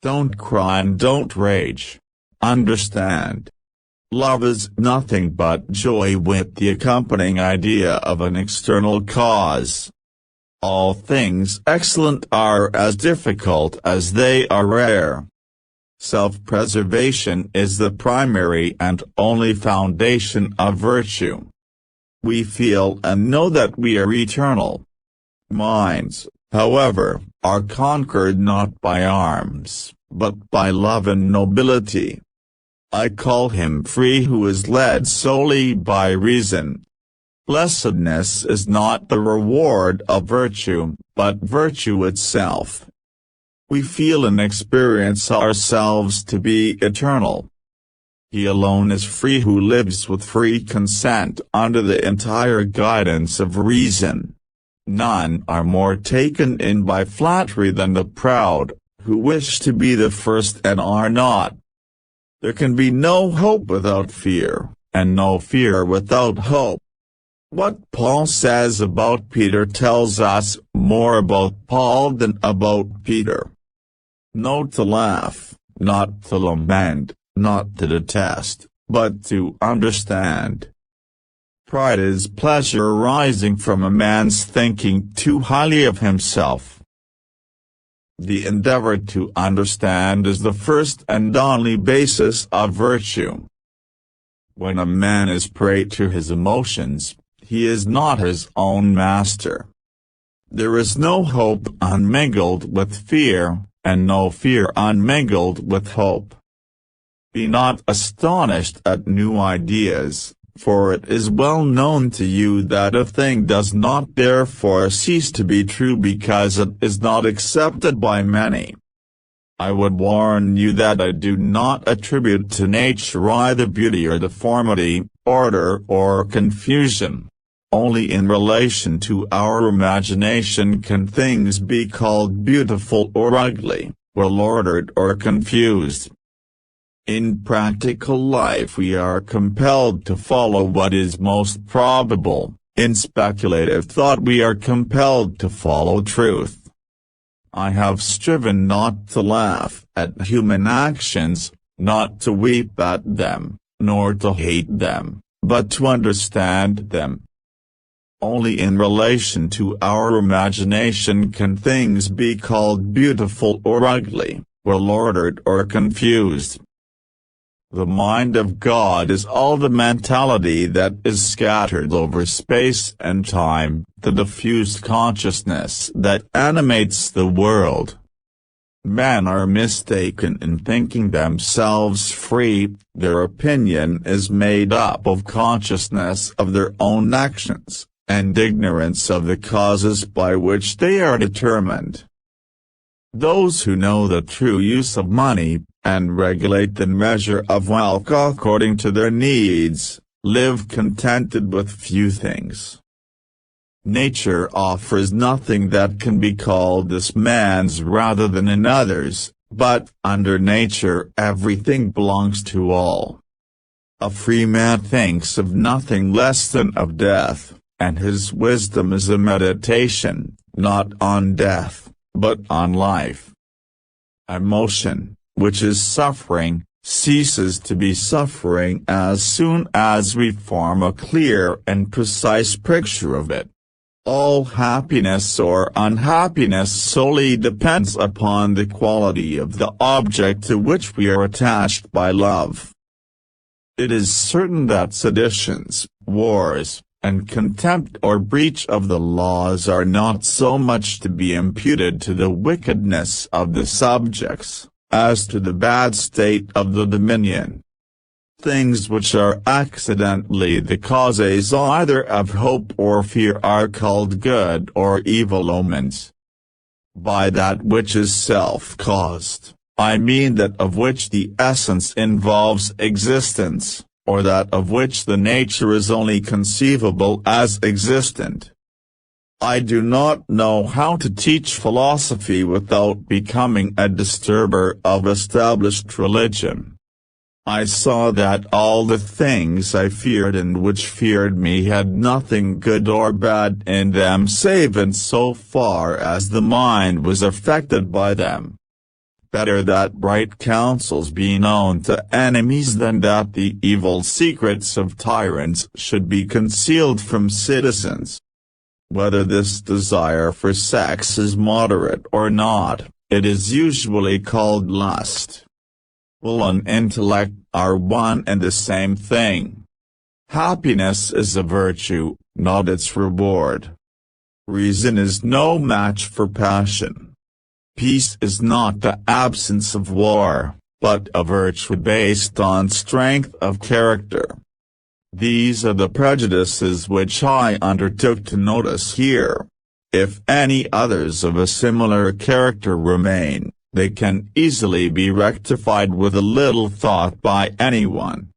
Don't cry and don't rage. Understand. Love is nothing but joy with the accompanying idea of an external cause. All things excellent are as difficult as they are rare. Self-preservation is the primary and only foundation of virtue. We feel and know that we are eternal. Minds, however, are conquered not by arms, but by love and nobility. I call him free who is led solely by reason. Blessedness is not the reward of virtue, but virtue itself. We feel and experience ourselves to be eternal. He alone is free who lives with free consent under the entire guidance of reason. None are more taken in by flattery than the proud, who wish to be the first and are not. There can be no hope without fear, and no fear without hope. What Paul says about Peter tells us more about Paul than about Peter. Know to laugh, not to lament, not to detest, but to understand. Pride is pleasure arising from a man's thinking too highly of himself. The endeavor to understand is the first and only basis of virtue. When a man is prey to his emotions, he is not his own master. There is no hope unmingled with fear, and no fear unmingled with hope. Be not astonished at new ideas, for it is well known to you that a thing does not therefore cease to be true because it is not accepted by many. I would warn you that I do not attribute to nature either beauty or deformity, order or confusion. Only in relation to our imagination can things be called beautiful or ugly, well ordered or confused. In practical life we are compelled to follow what is most probable, in speculative thought we are compelled to follow truth. I have striven not to laugh at human actions, not to weep at them, nor to hate them, but to understand them. Only in relation to our imagination can things be called beautiful or ugly, well ordered or confused. The mind of God is all the mentality that is scattered over space and time, the diffused consciousness that animates the world. Men are mistaken in thinking themselves free. Their opinion is made up of consciousness of their own actions, and ignorance of the causes by which they are determined. Those who know the true use of money, and regulate the measure of wealth according to their needs, live contented with few things. Nature offers nothing that can be called this man's rather than another's, but under nature everything belongs to all. A free man thinks of nothing less than of death, and his wisdom is a meditation, not on death, but on life. Emotion, which is suffering, ceases to be suffering as soon as we form a clear and precise picture of it. All happiness or unhappiness solely depends upon the quality of the object to which we are attached by love. It is certain that seditions, wars, and contempt or breach of the laws are not so much to be imputed to the wickedness of the subjects, as to the bad state of the dominion. Things which are accidentally the causes either of hope or fear are called good or evil omens. By that which is self-caused, I mean that of which the essence involves existence, or that of which the nature is only conceivable as existent. I do not know how to teach philosophy without becoming a disturber of established religion. I saw that all the things I feared and which feared me had nothing good or bad in them save in so far as the mind was affected by them. Better that bright counsels be known to enemies than that the evil secrets of tyrants should be concealed from citizens. Whether this desire for sex is moderate or not, it is usually called lust. Will and intellect are one and the same thing. Happiness is a virtue, not its reward. Reason is no match for passion. Peace is not the absence of war, but a virtue based on strength of character. These are the prejudices which I undertook to notice here. If any others of a similar character remain, they can easily be rectified with a little thought by anyone.